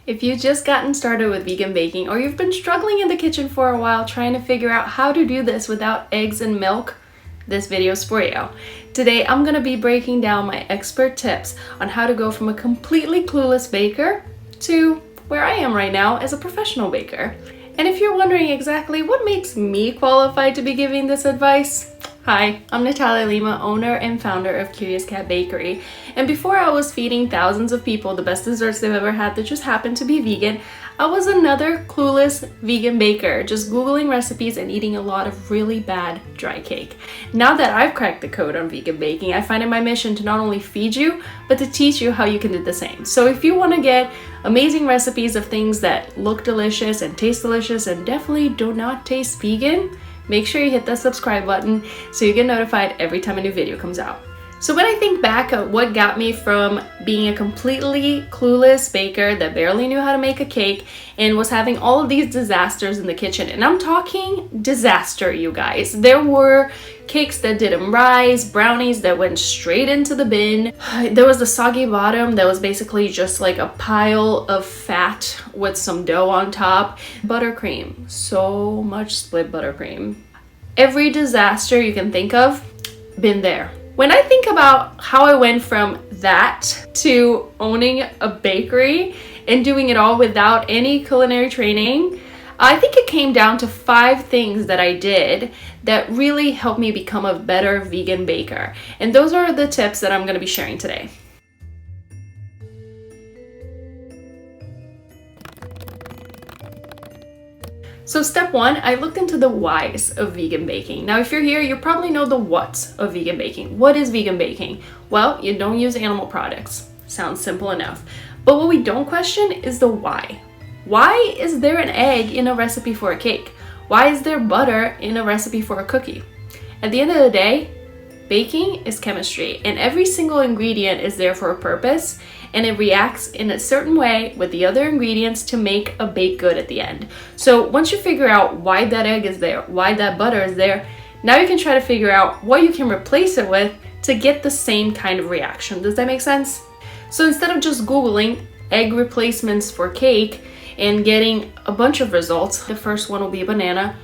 If you've just gotten started with vegan baking or you've been struggling in the kitchen for a while trying to figure out how to do this without eggs and milk, this video is for you. Today I'm going to be breaking down my expert tips on how to go from a completely clueless baker to where I am right now as a professional baker. And if you're wondering exactly what makes me qualified to be giving this advice, hi, I'm Natalia Lima, owner and founder of Curious Cat Bakery. And before I was feeding thousands of people the best desserts they've ever had that just happened to be vegan, I was another clueless vegan baker, just Googling recipes and eating a lot of really bad dry cake. Now that I've cracked the code on vegan baking, I find it my mission to not only feed you, but to teach you how you can do the same. So if you want to get amazing recipes of things that look delicious and taste delicious and definitely do not taste vegan, make sure you hit that subscribe button so you get notified every time a new video comes out. So when I think back at what got me from being a completely clueless baker that barely knew how to make a cake and was having all of these disasters in the kitchen, and I'm talking disaster, you guys. There were cakes that didn't rise, brownies that went straight into the bin. There was the soggy bottom that was basically just like a pile of fat with some dough on top. Buttercream, so much split buttercream. Every disaster you can think of, been there. When I think about how I went from that to owning a bakery and doing it all without any culinary training, I think it came down to 5 things that I did that really helped me become a better vegan baker. And those are the tips that I'm going to be sharing today. So step 1, I looked into the whys of vegan baking. Now if you're here, you probably know the whats of vegan baking. What is vegan baking? Well, you don't use animal products. Sounds simple enough. But what we don't question is the why. Why is there an egg in a recipe for a cake? Why is there butter in a recipe for a cookie? At the end of the day, baking is chemistry, and every single ingredient is there for a purpose, and it reacts in a certain way with the other ingredients to make a baked good at the end. So once you figure out why that egg is there, why that butter is there, now you can try to figure out what you can replace it with to get the same kind of reaction. Does that make sense? So instead of just Googling egg replacements for cake and getting a bunch of results, the first one will be a banana.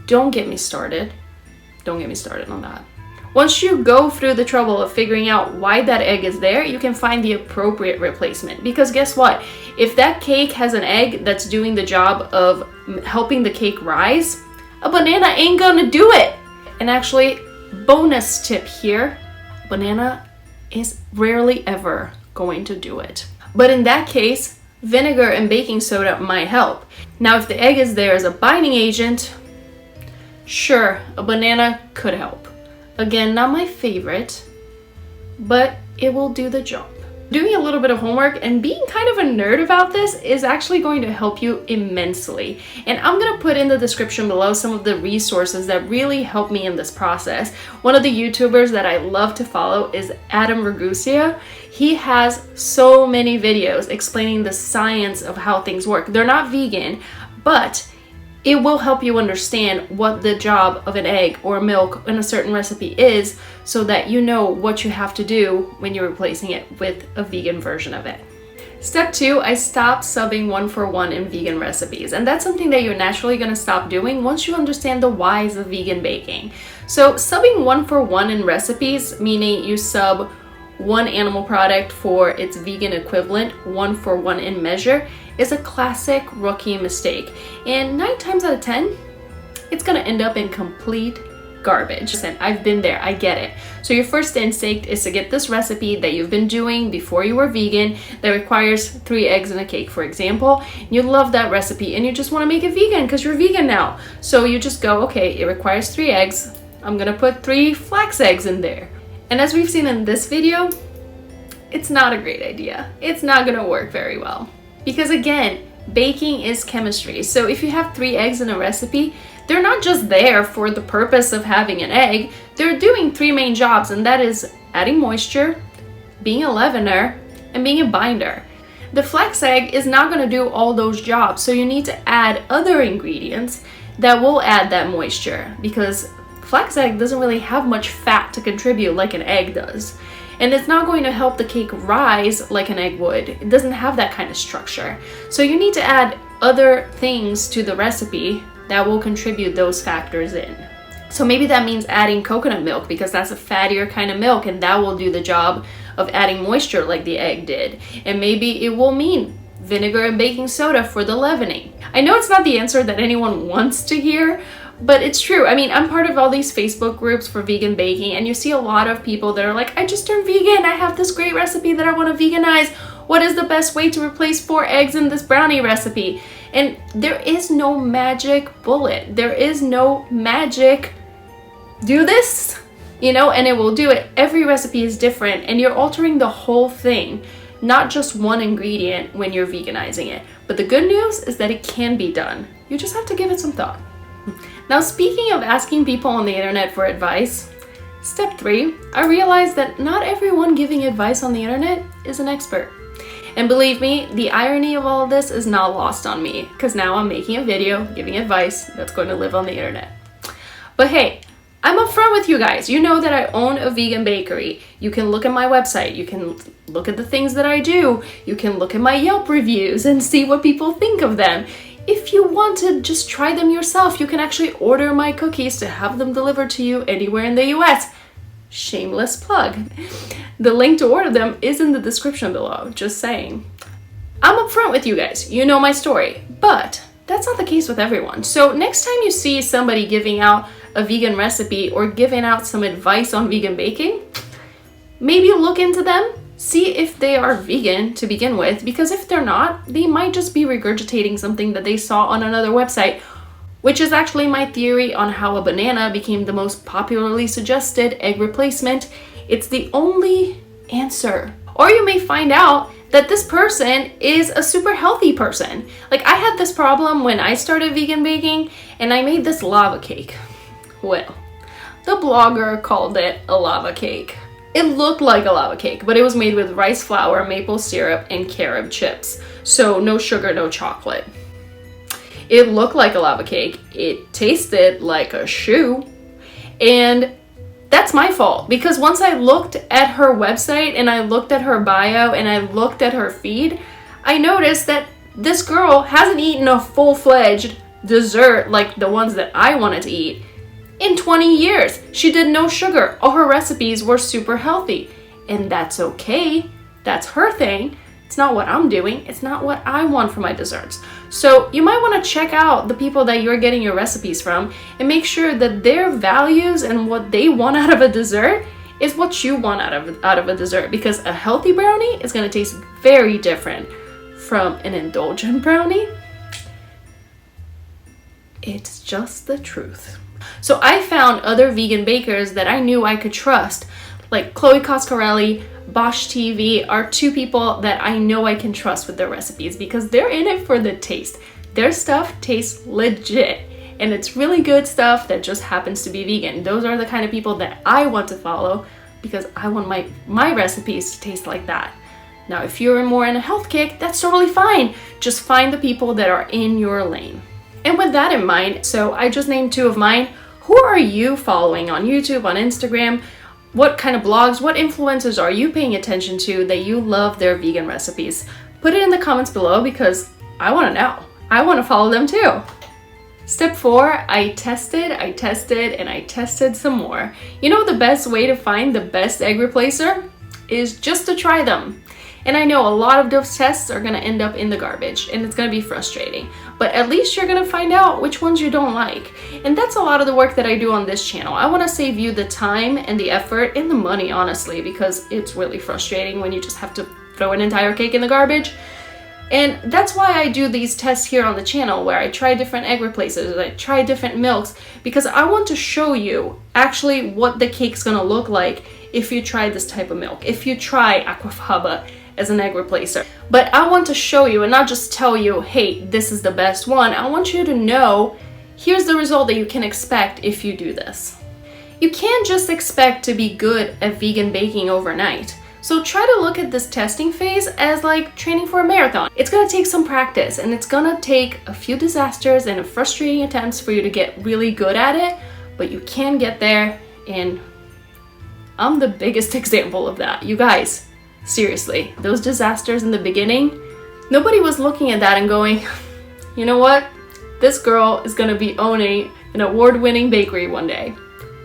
Don't get me started. Don't get me started on that. Once you go through the trouble of figuring out why that egg is there, you can find the appropriate replacement. Because guess what? If that cake has an egg that's doing the job of helping the cake rise, a banana ain't gonna do it. And actually, bonus tip here, banana is rarely ever going to do it. But in that case, vinegar and baking soda might help. Now, if the egg is there as a binding agent, sure, a banana could help. Again, not my favorite, but it will do the job. Doing a little bit of homework and being kind of a nerd about this is actually going to help you immensely. And I'm gonna put in the description below some of the resources that really helped me in this process. One of the YouTubers that I love to follow is Adam Ragusea. He has so many videos explaining the science of how things work. They're not vegan, but it will help you understand what the job of an egg or milk in a certain recipe is so that you know what you have to do when you're replacing it with a vegan version of it. Step 2, I stopped subbing 1-for-1 in vegan recipes. And that's something that you're naturally going to stop doing once you understand the whys of vegan baking. So subbing 1-for-1 in recipes, meaning you sub one animal product for its vegan equivalent, 1-for-1 in measure, is a classic rookie mistake. And 9 times out of 10, it's gonna end up in complete garbage. And I've been there, I get it. So your first instinct is to get this recipe that you've been doing before you were vegan that requires 3 eggs in a cake, for example. You love that recipe and you just wanna make it vegan because you're vegan now. So you just go, okay, it requires 3 eggs. I'm gonna put 3 flax eggs in there. And as we've seen in this video, it's not a great idea. It's not gonna work very well. Because again, baking is chemistry. So if you have 3 eggs in a recipe, they're not just there for the purpose of having an egg. They're doing 3 main jobs, and that is adding moisture, being a leavener, and being a binder. The flax egg is not gonna do all those jobs, so you need to add other ingredients that will add that moisture because flax egg doesn't really have much fat to contribute like an egg does. And it's not going to help the cake rise like an egg would. It doesn't have that kind of structure. So you need to add other things to the recipe that will contribute those factors in. So maybe that means adding coconut milk because that's a fattier kind of milk and that will do the job of adding moisture like the egg did. And maybe it will mean vinegar and baking soda for the leavening. I know it's not the answer that anyone wants to hear, but it's true. I mean, I'm part of all these Facebook groups for vegan baking, and you see a lot of people that are like, I just turned vegan, I have this great recipe that I want to veganize. What is the best way to replace 4 eggs in this brownie recipe? And there is no magic bullet. There is no magic, do this, you know, and it will do it. Every recipe is different, and you're altering the whole thing, not just one ingredient when you're veganizing it. But the good news is that it can be done. You just have to give it some thought. Now, speaking of asking people on the internet for advice, step 3, I realized that not everyone giving advice on the internet is an expert. And believe me, the irony of all of this is not lost on me, because now I'm making a video giving advice that's going to live on the internet. But hey, I'm upfront with you guys. You know that I own a vegan bakery. You can look at my website. You can look at the things that I do. You can look at my Yelp reviews and see what people think of them. If you want to just try them yourself, you can actually order my cookies to have them delivered to you anywhere in the US. Shameless plug. The link to order them is in the description below, just saying. I'm upfront with you guys. You know my story, but that's not the case with everyone. So next time you see somebody giving out a vegan recipe or giving out some advice on vegan baking, maybe look into them. See if they are vegan to begin with, because if they're not, they might just be regurgitating something that they saw on another website, which is actually my theory on how a banana became the most popularly suggested egg replacement. It's the only answer. Or you may find out that this person is a super healthy person. Like, I had this problem when I started vegan baking and I made this lava cake. Well, the blogger called it a lava cake. It looked like a lava cake, but it was made with rice flour, maple syrup, and carob chips. So no sugar, no chocolate. It looked like a lava cake. It tasted like a shoe. And that's my fault, because once I looked at her website and I looked at her bio and I looked at her feed, I noticed that this girl hasn't eaten a full-fledged dessert like the ones that I wanted to eat in 20 years. She did no sugar. All her recipes were super healthy. And that's okay. That's her thing. It's not what I'm doing. It's not what I want for my desserts. So you might want to check out the people that you're getting your recipes from and make sure that their values and what they want out of a dessert is what you want out of a dessert, because a healthy brownie is going to taste very different from an indulgent brownie. It's just the truth. So I found other vegan bakers that I knew I could trust, like Chloe Coscarelli, Bosch TV are 2 people that I know I can trust with their recipes because they're in it for the taste. Their stuff tastes legit, and it's really good stuff that just happens to be vegan. Those are the kind of people that I want to follow because I want my recipes to taste like that. Now, if you're more in a health kick, that's totally fine. Just find the people that are in your lane. And with that in mind, so I just named 2 of mine. Who are you following on YouTube, on Instagram? What kind of blogs, what influencers are you paying attention to that you love their vegan recipes? Put it in the comments below because I want to know. I want to follow them too. Step 4, I tested, and I tested some more. You know, the best way to find the best egg replacer is just to try them. And I know a lot of those tests are going to end up in the garbage and it's going to be frustrating, but at least you're going to find out which ones you don't like. And that's a lot of the work that I do on this channel. I want to save you the time and the effort and the money, honestly, because it's really frustrating when you just have to throw an entire cake in the garbage. And that's why I do these tests here on the channel where I try different egg replacers, I try different milks, because I want to show you actually what the cake's going to look like if you try this type of milk, if you try aquafaba as an egg replacer. But I want to show you and not just tell you, hey, this is the best one. I want you to know, here's the result that you can expect if you do this. You can't just expect to be good at vegan baking overnight. So try to look at this testing phase as like training for a marathon. It's gonna take some practice and it's gonna take a few disasters and frustrating attempts for you to get really good at it, but you can get there in I'm the biggest example of that. You guys, seriously, those disasters in the beginning, nobody was looking at that and going, you know what? This girl is gonna be owning an award-winning bakery one day.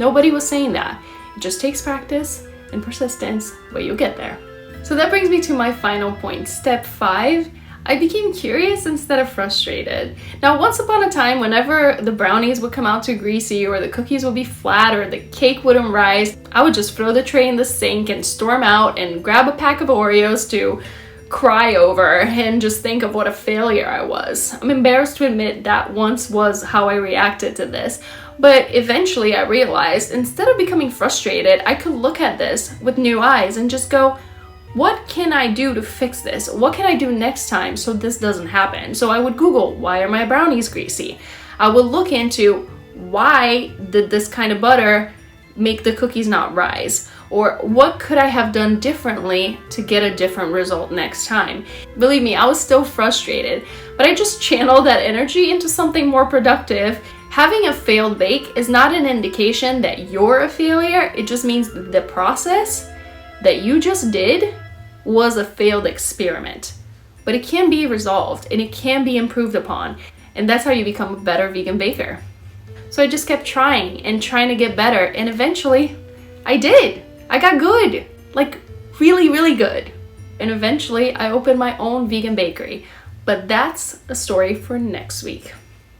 Nobody was saying that. It just takes practice and persistence, but you'll get there. So that brings me to my final point. Step 5, I became curious instead of frustrated. Now, once upon a time, whenever the brownies would come out too greasy, or the cookies would be flat, or the cake wouldn't rise, I would just throw the tray in the sink and storm out and grab a pack of Oreos to cry over and just think of what a failure I was. I'm embarrassed to admit that once was how I reacted to this. But eventually I realized instead of becoming frustrated, I could look at this with new eyes and just go, what can I do to fix this? What can I do next time so this doesn't happen? So I would Google, why are my brownies greasy? I would look into, why did this kind of butter make the cookies not rise? Or what could I have done differently to get a different result next time? Believe me, I was still frustrated, but I just channeled that energy into something more productive. Having a failed bake is not an indication that you're a failure. It just means the process that you just did was a failed experiment. But it can be resolved and it can be improved upon. And that's how you become a better vegan baker. So I just kept trying and trying to get better. And eventually I did. I got good. Like really, really good. And eventually I opened my own vegan bakery. But that's a story for next week.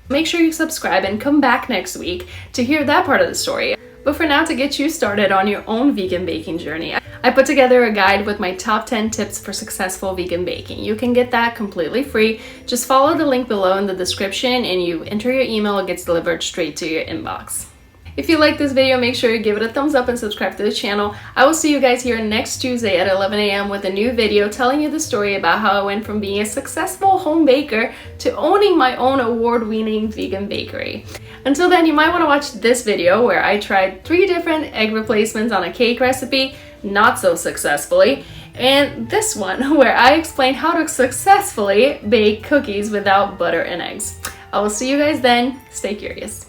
Make sure you subscribe and come back next week to hear that part of the story. But for now, to get you started on your own vegan baking journey, I put together a guide with my top 10 tips for successful vegan baking. You can get that completely free. Just follow the link below in the description and you enter your email, it gets delivered straight to your inbox. If you like this video, make sure you give it a thumbs up and subscribe to the channel. I will see you guys here next Tuesday at 11 a.m. with a new video telling you the story about how I went from being a successful home baker to owning my own award-winning vegan bakery. Until then, you might want to watch this video where I tried 3 different egg replacements on a cake recipe, not so successfully, and this one where I explain how to successfully bake cookies without butter and eggs. I will see you guys then. Stay curious.